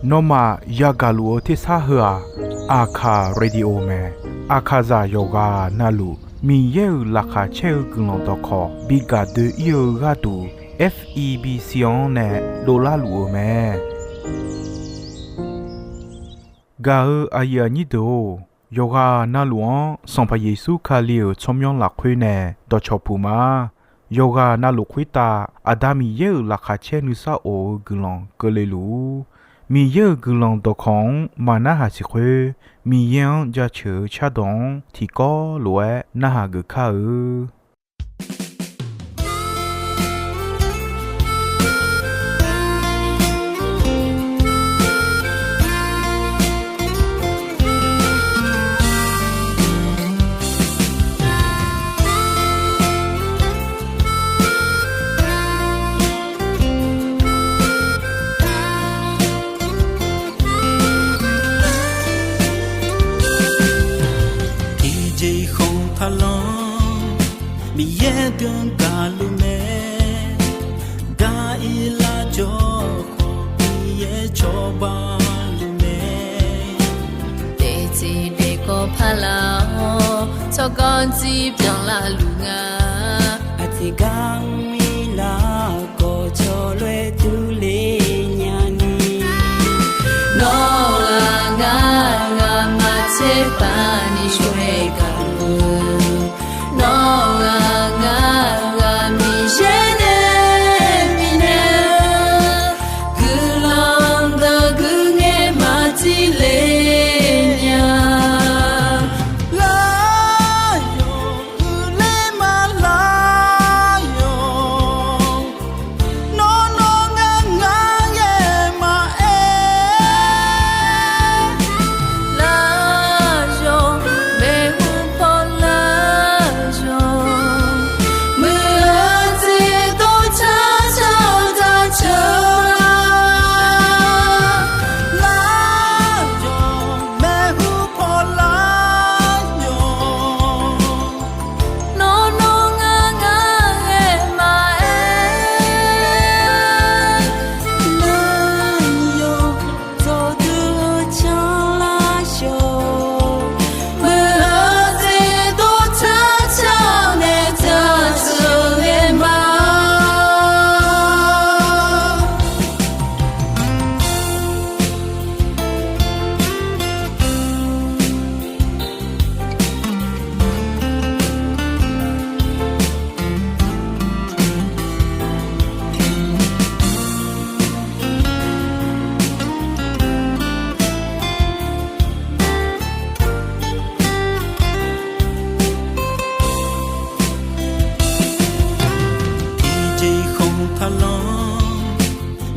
နောမယာဂလူအတိစာဟာအာခာရေဒီယိုမဲအခါဇာယောဂာနာလူမီယေလာခါချဲကုလွန်တော့ခေါ်ဘီဂါဒီယောဂါတူ FEB စီယွန်နဲ့ဒေါ်လာလူအမဲဂါအာယာနီဒိုယောဂာနာလူန်စံဖယေစုခါလီယချုံယွန်လာခွေးနဲ့တော့ချောပူမာယောဂာနာလူခွေးတာအဒါမီယေလာခါချဲနုစာအိုဂလွန်ကလေးလူမီယေဂလွန်တော့ခေါင်မနာဟာစီခွေမီယန်ကြချေချဒုံတီကောလွဲနာဟာဂခါBiarkan kalume gaila joko biar coba lume Deci deko palau Cogon si biang lalu nga Ati gang mila ko cholwe tule nyani No nga nga ma che pa ni shwe kalu No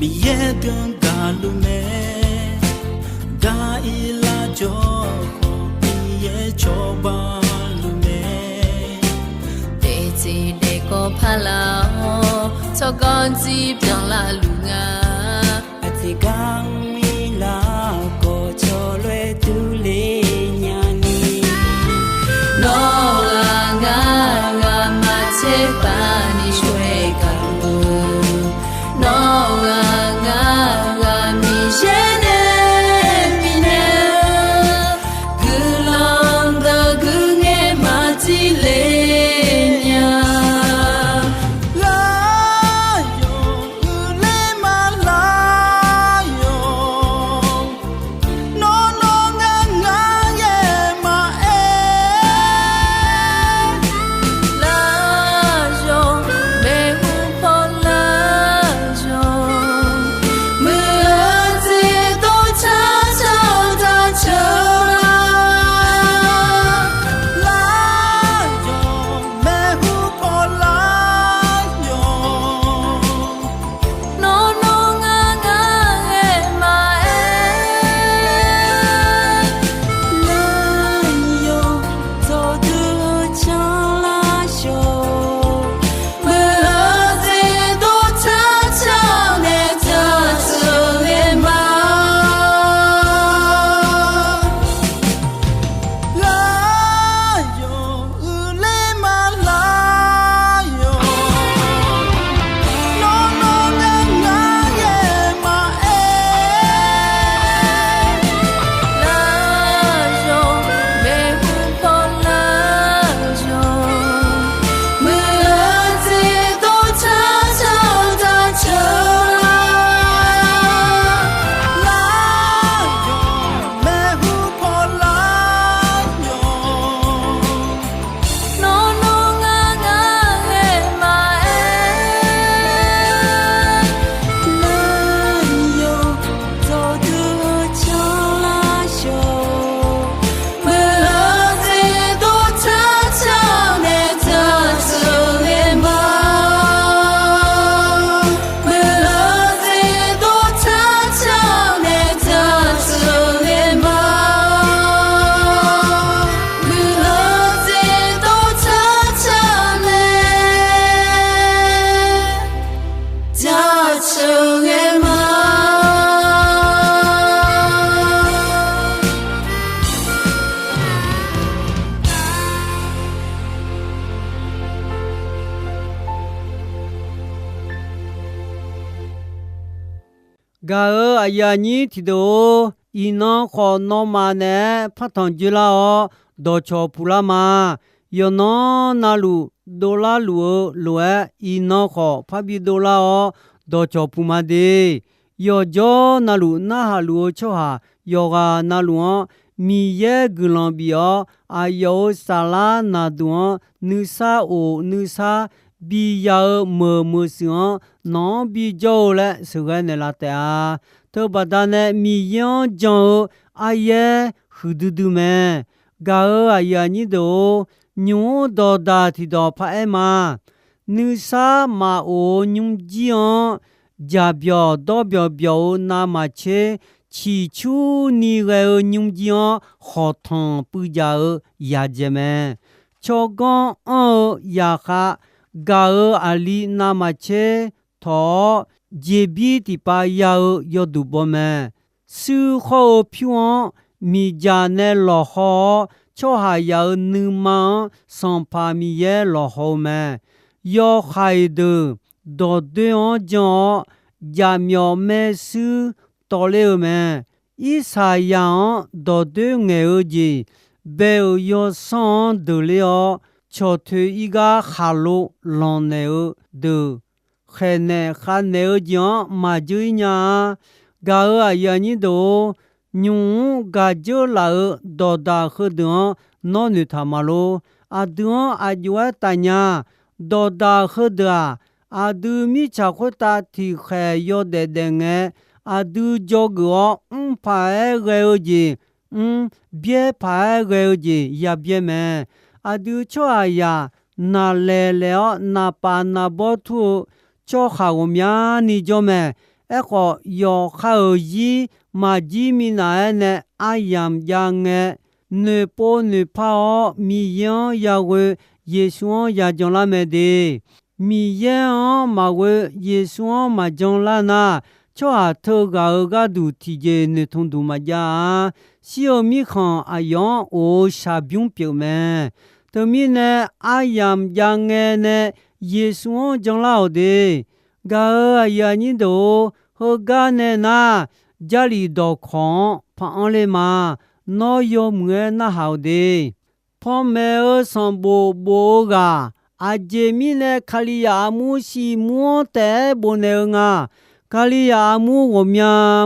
Biarkan kalume gaila joko biar coba lume Deci deko palau Cogon si biang lalu nga Ati gang mila ko cholwe tule nyani No nga nga ma che pa ni shwe kalu No nga mi shene mine Gulong da gunge ma ti le nya La yo ule ma la yo ဂါအယာနီတီဒိုဤနောခေါ်နောမာနေဖတ်ထောင်ကြလာဒေါ်ချောပူလာမာယောနောနာလူဒေါ်လာလူလွဲဤနောခေါ်ဖတ်ပြီးဒေါ်လာဒေါ်ချောပူမာဒီယောဂျောနာလူနာဟာလူချောဟာယောဂာနာလူမီယေဂလွန်ဘီယောအာယောဆာလာနာဒွန်နုစာအိုနုစာဘီယာမစီယနောဘီဂျောလဲစဂဲနေလာတဲ့တောပဒနဲ့မီယောဂျောအာယေဟူဒူဒူမဲဂါအယာနီဒိုညွန်ဒေါ်ဒါတီတော်ဖဲမာနုစာမာအိုညုံဂျီယောဂျာပြောတော့ပြောနာမချေချီချူနီရေညုံဂျီယောခေါ်ထုံပူဂျာယာဂျမဲချောကွန်ယာခါဂါအလီနာမချေသောဂျေဘီတီပါယာယောဒူဘမဲဆူခေါ်ဖြူမီဂျာနဲလောဟောချောဟာယာနုမန်စံဖာမီယေလောဟောမဲယောခိုင်ဒဒေါ်ဒေယောဂျောဂျာမျောမဲဆူတော်လေမဲဣစာယာဒေါ်ဒေငယ်ကြီးဘေယောဆွန်ဒလေယောချောထွေဤကခါလိုလွန်နေဒခဲနေခါနေဂျောမာဂျူညာဂါအယာနီဒိုညုံဂါဂျိုလာဒေါ်ဒါခဒွန်နောနုထမလိုအဒွန်အဂျဝတညာဒေါ်ဒါခဒာအဒူမီချခွတာတီခဲယောဒေဒငဲအဒူဂျောဂောဖာရေဂျီဘៀဖာရေဂျီယဘျေမဲအဒူချောအယာနာလေလေနာပါနာဘောထုချောခါဝမြာနီဂျောမဲအခုယောခါကြီးမာဂျီမီနာနဲ့အယမ်ယာငဲနေပိုနေဖာမီယောယာဝေယေရှုယာဂျွန်လာမဲဒီမီယောမာဝေယေရှုမာဂျွန်လာနာချောအထောဂါဒူတီဂျေနေထုံဒူမာဂျာစီယိုမီခွန်အယောအိုရှာဘျုံပြုံမဲတမီနဲ့အယမ်ယာငဲနဲ့ယေရှုဂျွန်လာဒီဂါယာနီဒိုဟောဂါနေနာဂျာလီဒေါခွန်ဖာအွန်လေမာနောယောမွေနာဟောက်ဒီဖောမဲဆံဘောဂါအဂျေမီနဲ့ခလီယာမူစီမွန်တဲဘိုနေငါခလီယာမူဝမြ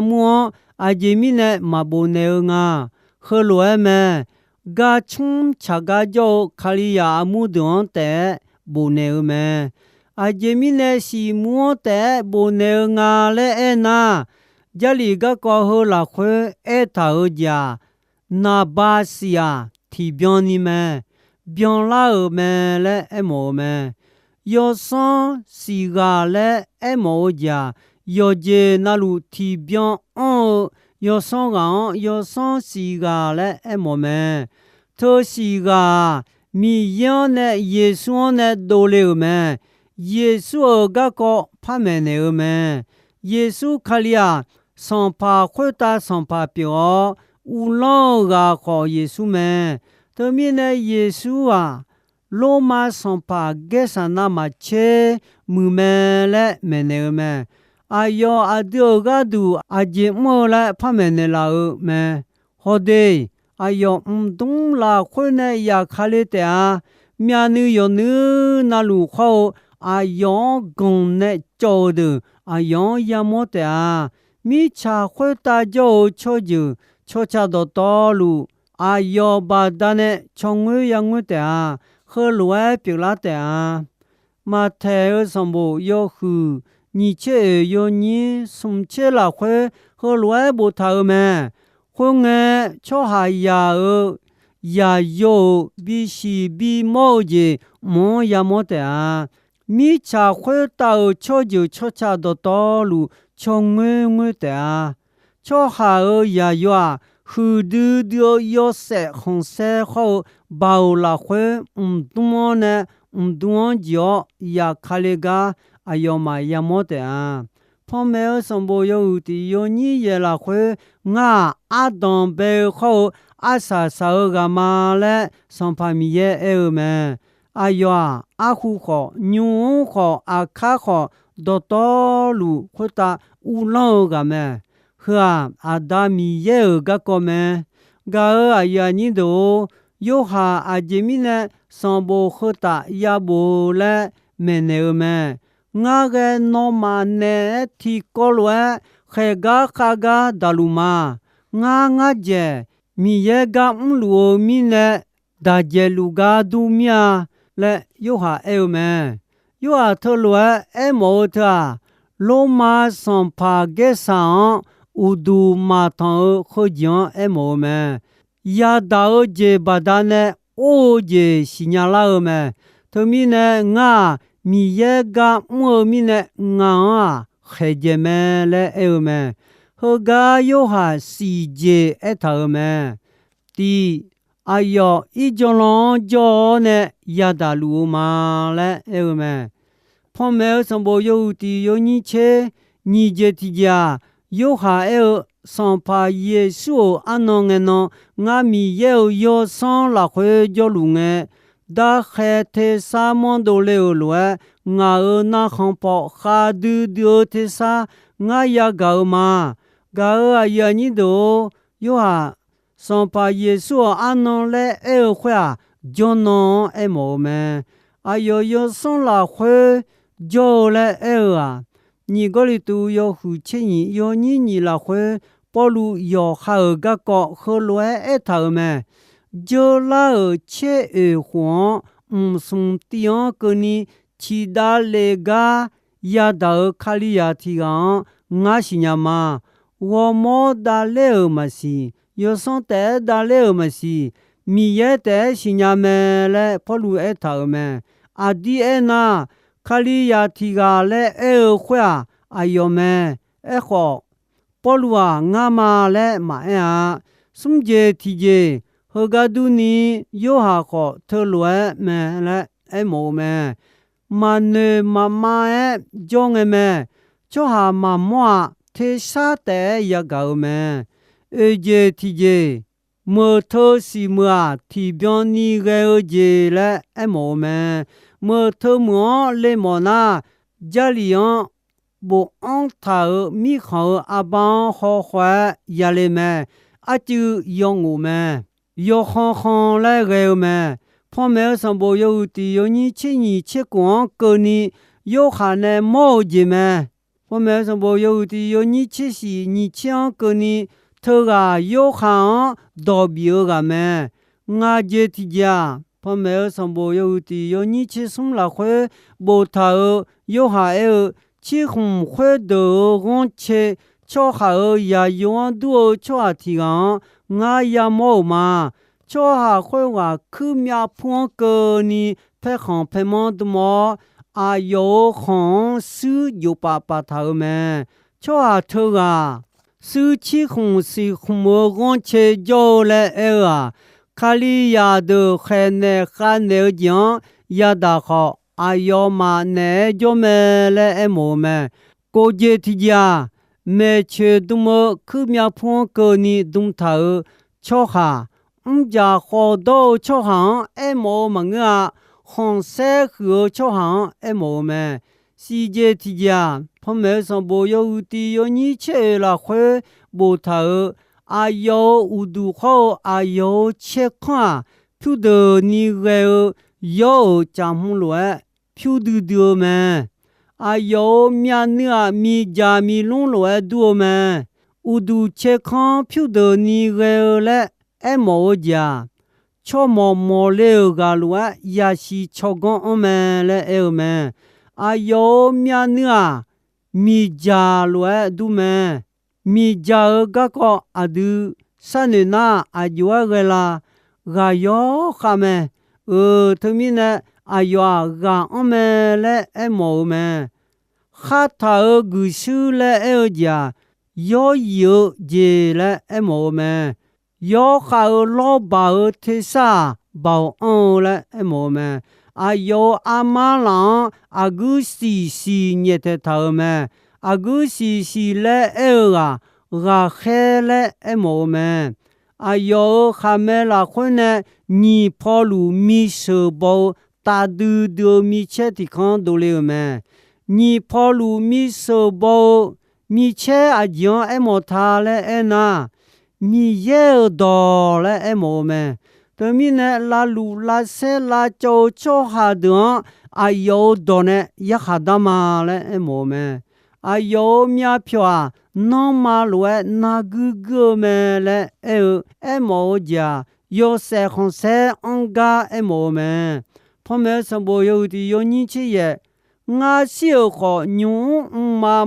မွန်အဂျေမီနဲ့မဘိုနေငါခလွဲမဲဂါချုံချာဂါဂျောခလီယာမူဒွန်တဲဘိုနေမဲအဂျေမီနဲ့စီမွန်တဲဘိုနေငါလဲအဲနာဂျာလီကကောဟလာခွဲအဲတာဟဂျာနာဘာစီယာတီဘျောနီမဲဘျောလာမဲလဲအမောမဲယောဆွန်စီဂါလဲအမောဂျာယောဂျေနာလူတီဘျောယောဆွန်ကောင်ယောဆွန်စီဂါလဲအမောမဲထိုစီဂါမီယောနဲ့ယေရှုနဲ့ဒိုလေမဲယေရှုကကောဖမဲနေမဲယေရှုခလျာစံပါခွတ်တာစံပါပြောဦးလောကခေါ်ယေရှုမဲတမီနဲ့ယေရှုဟာလောမစံပါဂေဆာနာမချေမူမဲလဲမဲနေမဲအာယောအဒိုဂဒူအဂျေမောလဲဖမဲနေလာမဲဟောဒေအာယောတုံလာခွနဲ့ရခလေးတဲ့မြာနူယောနူနာလူခေါ်အာယောဂုံနဲ့ကြောဒအာယောယမောတဲ့မိချာခွဲတာကြောချောဂျူချောချတော့တော်လူအာယောဘာဒနဲ့ချောင်းငွေရငွေတဲ့ခေလွဲပြလာတဲ့မာထေစံဘူယောခုညီချေယောညင်းစုံချေလာခွဲခေလွဲဘူထာမဲခွငဲချောဟာယာယာယောဘီရှိဘီမောဂျေမောယမောတဲ့မိချာခွဲတာချောဂျူချောချတော့တော်လူချောင်းငွေငွေတဲ့ချောဟာယာယောဟူဒူဒိုယောဆေခွန်ဆေခေါဘာလာခွဲတုမောနဲ့ဒွန်ဂျောယာခလေဂါအယောမာယမောတဲ့ พ่อแม่สมบูรณ์อยู่ที่โยนี่เยละคุยง่าอาดองเบลเขาอาสาสาวกามาและสัมภามีเยแม่อายาอาคูขอยูขออาคาขอดอตอลูคุตาอูลอกาแม่เฮืออาดามีเยกะก็แม่กาอายานี่โดโยหาอาเจมิเนสัมบูคุตายาโบและเมเนแม่งาเกนอมาเนที่กอลเวเขกาคากาดาลุมางาเจมีเยกาลูมีเนดาเจลูกาดูเมียและโยหาแม่โยหาทลเวโมทาโลมาสัมภาเกสังอุดูมาทังขจรโมแม่ยาดาเจบาดาเนโอเจสิญาลาแม่ทมีเนงามีเยกามัวมีเนงาเขเจแม่และแม่เฮกาโยหาสีเจทาแม่ตีอายออีจงลองจอเนยาดาลูมาและแม่พ่อแม่สมบูรณ์อยู่ที่โยนิเชนิเจติจาโยหาสัมภาเยซูอันนงเนงามีเยโยสังละเขจลุงดาเขเทสามอนโดเลโลงานาขังปอคาดูดูเทสางายากามากาอายานิโดโยหาสัมภาเยซูอันนงเลขวาจอนโมแมอายโยสังละเขจอเล你个里都要付钱，要你来回保路要好个个和乱一头嘛，就老切黄，送点个你其他那个也到卡里亚提昂，我是呀嘛，我没得了嘛是，要上得得了嘛是，米也得是呀嘛嘞，保路一头嘛，阿弟那。卡里亚提个嘞会啊，哎呦咩，好，保路啊，俺妈嘞妈呀，送节提节，和个都你有下好特乱咩嘞，冇咩，妈呢妈妈叫个咩，叫下妈妈提啥的也够咩，节提节，莫特是莫啊，提表你个节嘞，冇咩。莫特莫雷莫那家里样不安头米好阿帮好坏也来咩，阿就养我们，要行行来个咩，旁边上不有的有你去光个你有下呢毛子咩，旁边上不有的有你去洗你抢个你头个有下倒表个咩，我这提家。พ่อแม่สมบูรณ์อยู่ที่โยนี่ชิสมละคุยโบทาโยหาชิคงคุยเดอกงเชชอหายาโยนดูชอที่กังายามอมาชอหาคุยว่าคือมีพวงเกนี่เพ่ของเพ่มอนดมอายโยของซื้ออยู่ปะปะทาแม่ชอหาเธอซื้อชิคงสิขโมกงเชโยและ卡里亚的海内汉内江亚大好，阿要嘛内就没来么么，国际体家没去多么去面碰个你动头，瞧下，家好多瞧行么么啊，红色和瞧行么么，世界体家旁边上不有的有你去了会不头。阿要无度好，阿要切看，票的你个要讲不乱，票的多嘛，阿要面那米家米弄乱多嘛，无度切看票的你个嘞，毛家，瞧毛了个乱，也是瞧讲嘛嘞嘛，阿要面那米家乱多嘛。มีจาก็อดูสันนาอายุเวลากายข้าแม่ทุมินะอายุกาอเมและโมแม่ข้าทากุสุและจายอเจและโมแม่ยอข้าลอบาเทสาบาและโมแม่อายุอามาลังอากุสีเนเททาแม่ အခုစီလဲအဲရာခဲလဲအမောမဲအယောခမဲလာခွနဲ့ညီဖောလူမီဆေဘောတာဒူဒိုမီချက်တီခွန်ဒိုလေမဲညီဖောလူမီဆေဘောမီချဲအဂျွန်အမောထားလဲအနာမီရဲတော်လဲအမောမဲတမီနဲ့လာလူလာဆဲလာချိုချိုဟာဒွန်အယောဒေါ်နဲ့ရခဒမာလဲအမောမဲအယောမြဖြွာနောမလွဲနာဂုဂမဲလဲအမောဂျာယောဆေခွန်ဆဲအင်္ဂါအမောမဲဖမဲစံဘောယုတီယောညင်းချီရဲ့ငါစီခေါ်ညုံ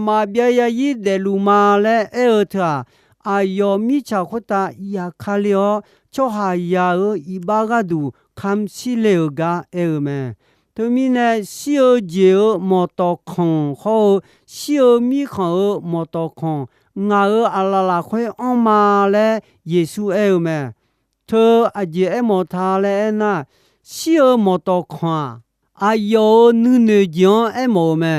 မာပြရရည်တယ်လူမာလဲထာအယောမိချခွတာယာခလျောချိုဟာယာဤဘာဂဒူခမ်စီလေဂါမဲသူမီနဲ့စီယိုဂျေမော်တော်ခွန်ဟောစီယိုမီခေါ်မော်တော်ခွန်ငါအလာလာခွေအမလဲယေရှုမဲသောအဂျေမောထားလဲနာစီယိုမော်တော်ခွန်အယောနုနေဂျွန်အမောမဲ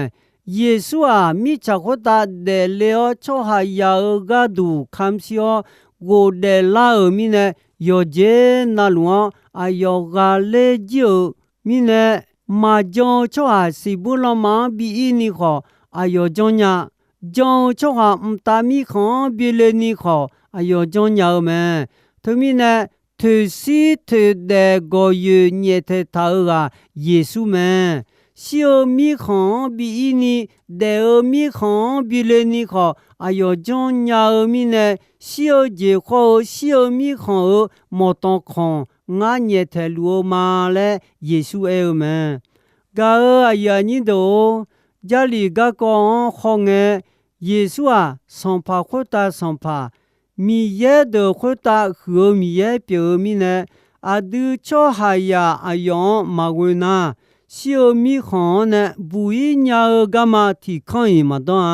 ယေရှုမိချခွတာဒေလေချိုဟာယာဂါဒူခမ်စီယိုဂိုဒေလာမီနဲ့ယောဂျေနာလွန်အယောဂါလေဂျိုမီနဲ့မာဂျွန်ချိုဟာစီဘူလမဘီအီနီခေါ်အယောဂျွန်ညာဂျွန်ချိုဟာအမ်တာမီခွန်ဘီလေနီခေါ်အယောဂျွန်ညာမဲသူမီနဲ့သူစီသူဒေဂိုယညေတဲ့ထာကယေရှုမဲစီယိုမီခွန်ဘီအီနီဒေအိုမီခွန်ဘီလေနီခေါ်အယောဂျွန်ညာမီနဲ့စီယိုဂျေခေါ်စီယိုမီခွန်မော်တော်ခွန်ငါညေတဲ့လူမာလဲယေရှုမဲဂါအယာနီဒိုဂျာလီဂါကွန်ခေါငဲယေရှုဆွန်ဖာခွတာဆွန်ဖာမီရဲဒခွတာခူမီရဲပြေမီနဲ့အဒူချောဟာယာအယောမဝနာစီယိုမီခွန်နဲ့ဘူယညာဂမတီခွန်မတော့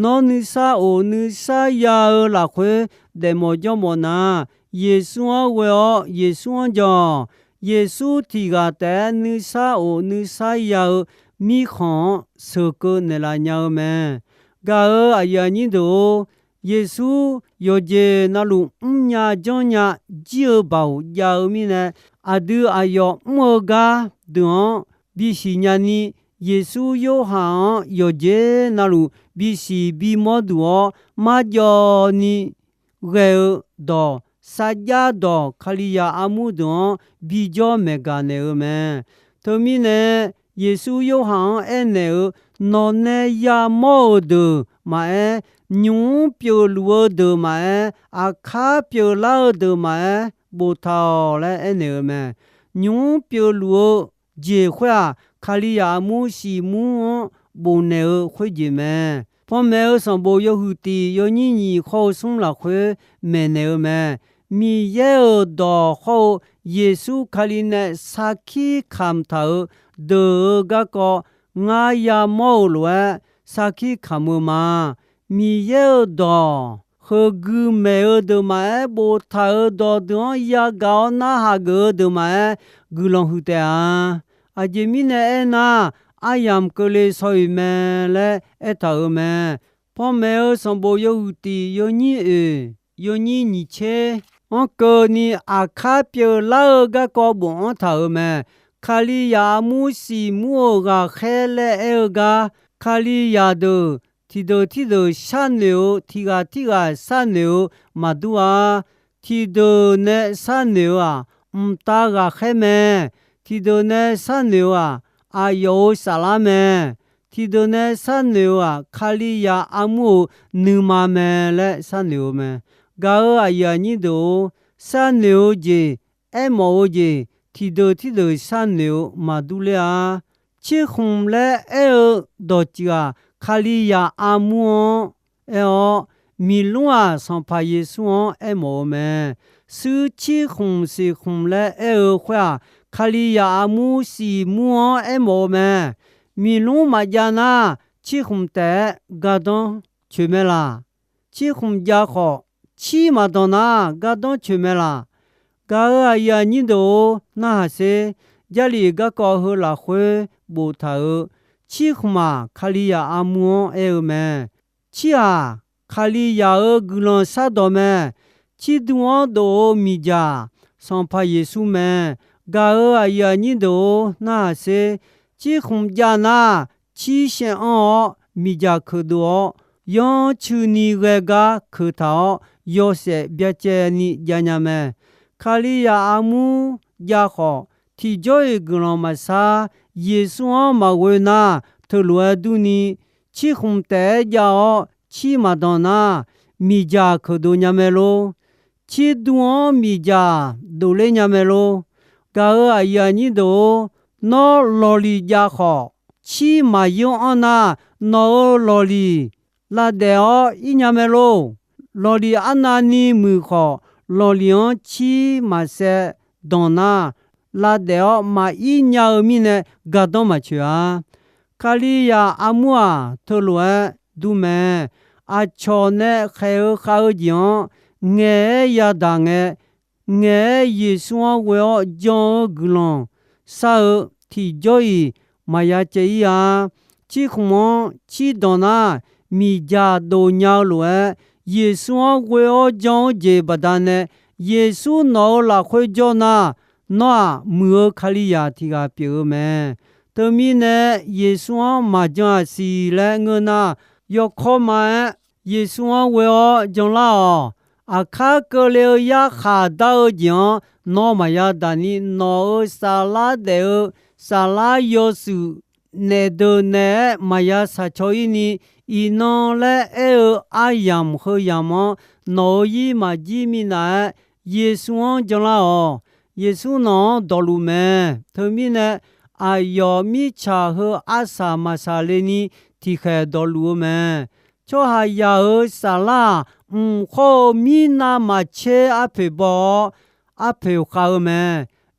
နောနိစာအိုနိစာယာလာခွေဒေမောဂျမောနာယေရှုဝေယေရှုကြောယေရှုတီကတဲ့နိစာအိုနိစာယာမိခွန်စကုနေလာညောင်းမဲဂါအယာညင်းတို့ယေရှုယောဂျေနလူညာကြောညာဂျီဘောယာမီနဲ့အဒူအယောမောဂါဒွန်ဘီရှိညာနီယေရှုယောဟန်ယောဂျေနလူဘီရှိဘီမောဒူမာဂျောနီရေဒေါစာဂျာဒေါခလီယာအမှုဒွန်ဘီဂျောမေဂါနေမဲသမီနဲ့ယေရှုယောဟန်အဲနော်နေယာမောဒူမာညုံပြိုလူဒူမာအခါပြိုလာဒူမာဘူထောလဲအဲမဲညုံပြိုလူဂျေခွာခလီယာမှုရှိမှုဘူနေခွေဂျီမဲဖောမဲဆံဘောယဟုတီယောညင်းညီခေါ်ဆုံးလာခွေမဲနေမဲမီယေဒေါ်ခေါ်ယေရှုခလီနဲ့စာခီခမ်ထာဒေဂကောငါယာမောလွဲစာခိခမူမာမီယေဒေါ်ခဂူမေဒမဲဘူထာဒေါ်ဒွန်ယာဂောနာဟာဂဒမဲဂူလွန်ဟူတဲအဂျမီနဲနာအယမ်ကလေးဆွေမဲလဲအထာမဲဖောမဲစံဘောယူတီယောညီယောညီနီချေအကောနီအခါပြေလာဂကောဘွန်ထာမဲခလီယာမူစီမူဂါခဲလဲဂါခလီယာဒိုတီဒိုရှာနေယတီဂါဆာနေယမဒူအာတီဒိုနဲဆာနေယအမ်တာဂါခဲမဲတီဒိုနဲဆာနေယအာယောဆလာမဲတီဒိုနဲဆာနေယခလီယာအမှုနူမာမဲလဲဆာနေယမဲဂါအယာနီဒိုဆာနေယဂျေအမောဂျေတီဒိုဆာနေယမဒူလေအာချေခုံလဲဒိုချာခလီယာအမှုမီလွာဆံဖာယေဆုအမောမဲစူချေခုံစီခုံလဲခွာခလီယာအမှုစီမူအမောမဲမီလုံမဂျာနာချေခုံတဲဂါဒွန်ချွေမဲလာချေခုံဂျာခေါချီမဒနာဂါဒွန်ချွေမဲလာဂါယာညိဒိုနာဆေဂျာလီဂါကောဟလာခွေဘူထာ ချိခမာခလီယာအမွန်အဲမဲချီယာခလီယာဂလွန်ဆတ်တော်မဲချီဒွန်ဒိုမီဂျာဆောင်ဖယေဆုမဲဂါအယာညိဒိုနာစေချီခုံဂျာနာချီရှင်အောမီဂျာခဒိုယောချူနီဝေဂါခထောယောစေဗျာချေနီဂျာညာမဲခလီယာအမူယာခောတီဂျိုဂလွန်မဆာယေဆုမဝေနာထလွယ်ဒူနီချီခုံတဲဂျာချီမာဒနာမီဂျာခဒိုညာမဲလိုချီဒွန်မီဂျာဒိုလေညာမဲလိုဂါအယာညိဒိုနောလော်လီဂျာခောချီမာယောအနာနောလော်လီလာဒေအောအညာမဲလိုလော်လီအနာနီမူခောလော်လီယွန်ချီမာဆေဒေါနာလာဒေအောမာအညာမီနေဂါဒေါမချွာခလီယာအမွာထလွဲဒူမဲအချောနေခဲခါဂျွန်ငဲရဒါငဲငဲယေဆွန်ဝဲဂျွန်ဂလွန်စာတီဂျိုီမယာချီယာချီခမွန်ချီဒေါနာမီဂျာဒိုညောလွဲယေဆွန်ဝဲဂျွန်ဂျေဘဒန်နေယေဆုနောလာခွေဂျောနာနောမူခလီယာတီကပြေမဲတမီနေယေဆွန်မာဂျာစီလဲငနာယောခေါမယေဆွန်ဝဲဂျွန်လာအခါကလေယာခါဒေါဂျွန်နောမယာဒနီနောဆာလာဒေဆာလာယောစုနေဒနေမယာဆာချိုီနီဤနောလဲအာယမ်ခေယမနောယီမဂျီမီနာယေဆွန်ဂျွန်လာယေဆုနောဒေါ်လူမဲသမီနေအာယောမိချာဟအဆာမဆာလေနီတီခဲဒေါ်လူမဲချောဟာယာဆာလာခေါမီနာမချေအဖေဘောအဖေခါမဲ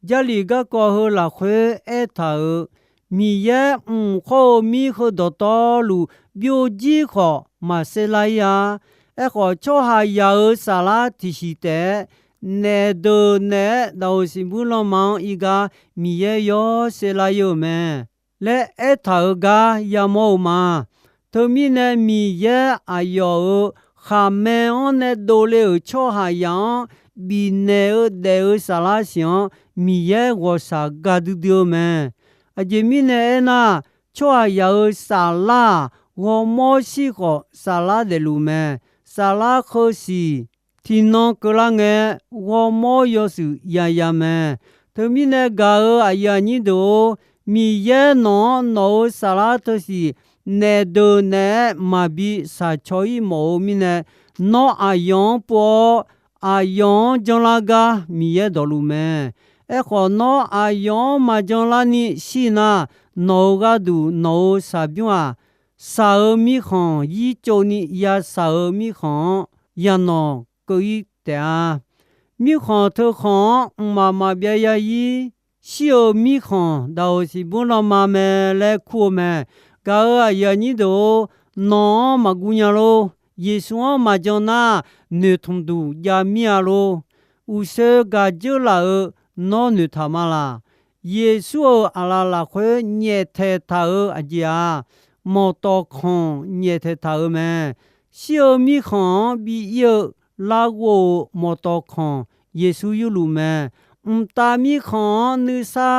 ဂျလီကကောဟလာခွေအထာမီယေခေါမီခဒတော်လူဘျိုကြီးခေါ်မဆေလာယာခေါ်ချောဟာယာဆာလာတီရှိတဲ့နေဒိုနေဒေါ်စီဘူးလမောင်ဤကမီယေယောဆေလာယိုမဲလဲအထာကယမောမာသမီနေမီယေအယောခါမဲအွန်နေဒိုလေချောဟာယံဘီနေဒေဆာလာရှန်မီယေဝဆာဂဒူဒီယိုမဲအဂျီမီနေနာချောဟာယဆာလာဝမောရှိခောဆာလာဒေလူမဲဆာလာခိုစီတီနောကလငယ်ဝမောယောစုယာမဲသမီနေဂါအယာညိဒိုမီယေနောဆာလာတစီနေဒိုနေမဘီစာချွိမောမီနေနောအယောပေါ်အယောဂျွန်လာဂါမီယေဒေါ်လူမဲခေါ်နောအယောမဂျွန်လာနီရှိနာနောဂါဒူနောစာပြွာစာမီခွန်ယီချိုနီယာစာမီခွန်ယနောကိုဤတဲ့မိခွန်ထခွန်မဗျာယာယီရှီယိုမိခွန်ဒေါ်စီဘွန်လမမဲလဲခုမဲဂါယာညီဒိုနောမဂူညာလိုယေဆွန်မဂျောနာနေထုံဒူယာမီယာလိုဥဆေဂါဂျလာနောနေထမလာယေဆုအလာလာခွေညေထေတာအဂျာမောတောခွန်ညေထေတာမဲရှီယိုမိခွန်ဘီယောလာဝမောတောခွန်ယေဆုယလူမဲတာမိခွန်နုစာ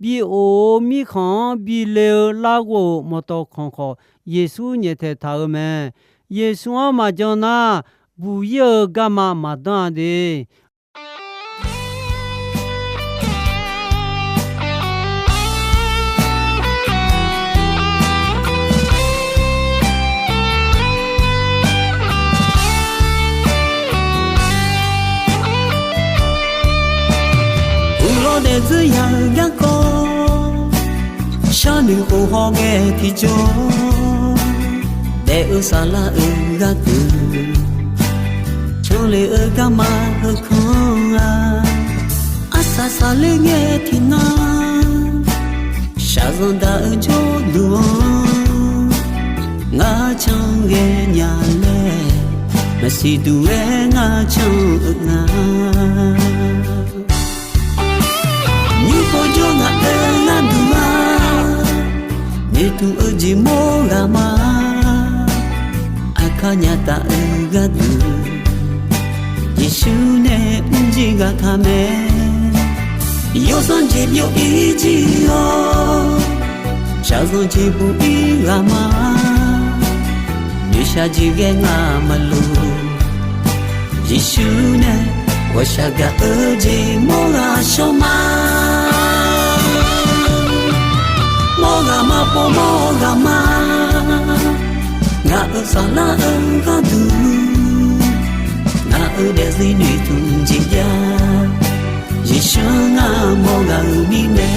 ဘီအိုမိခွန်ဘီလေလာဝမောတောခွန်ခေါ်ယေဆုညေတဲ့ထားမဲယေဆုမဂျောနာဘူယေဂမမဒန်ဒေ的这样一个，想你好好的体重，在沙拉个土，从来干嘛何空啊？阿萨萨嘞个天呐，沙上的就路，我唱个伢嘞，那是都个我唱啊。你不就我那杜啊，你နေသူအကြည့်မောကမှာအခါညာတာအကတူယေရှုနဲ့ဦးကြီးကခမဲယောစွန်ချေပြုတ်အီဂျီယောရှာစွန်ချေပူအီကမှာမြေရှာကြည့်ခဲ့ငါမလို့ယေရှုနဲ့ဝရှာကအကြည့်မောကရှောမမောကမပေါ်မောကမငါအစလာအကတူငါအတဲ့စီနေသူကြည်ရယေရှုငါမောကမိမဲ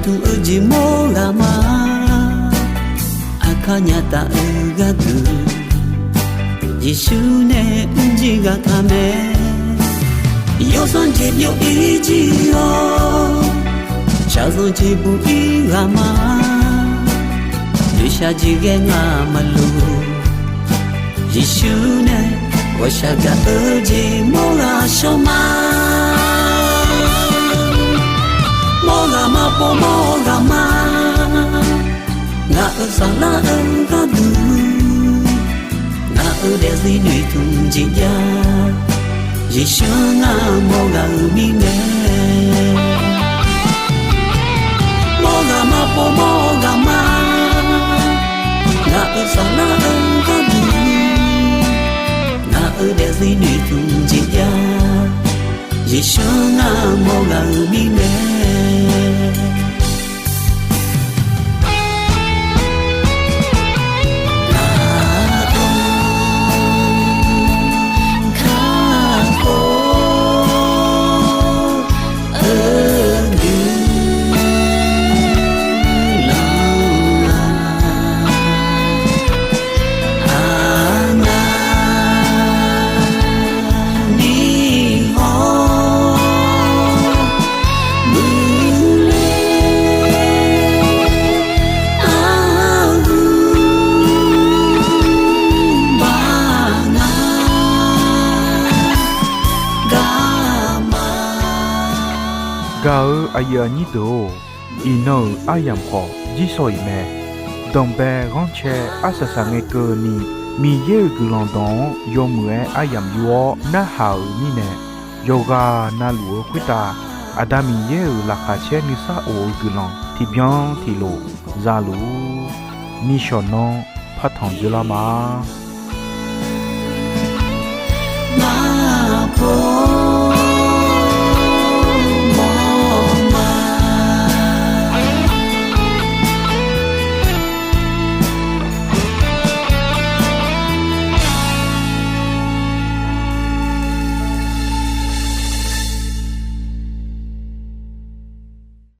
သူအကြည့်မောလာမအခါညာတာအကတူယေရှုနဲ့ဦးကြီးကခမဲယောစွန်ချေပြုတ်အီဂျီယောရှာစွန်ချေပူအီကမှာယေရှာကြည့်ခဲ့ငါမလို့ယေရှုနဲ့ဝရှာကအကြည့်မောလာရှောမမောကမပေါ်မောကမငါအစလာအကတူငါအတဲ့စီနေသူကြည်ရယေရှုငါမောကမိမဲမောကမပေါ်မောကမငါအစလာအကတူငါအတဲ့စီနေသူကြည်ရယေရှုငါမောကမိမဲကာအယာနီတိုအီနိုအယံခေါ်ဂျီဆိုယမဲဒုံပဲရွန်ချေအဆဆာငေကိုနီမီယေဂူလွန်တောယောမွေအယံယောနာဟာနီနေယောဂာနာလူခွိတာအဒမီယေလာခါချေနီဆာအိုဂူလွန်တီဗျန်တီလိုဇာလူနီရှောနောဖတ်ထောင်ဂျလာမာ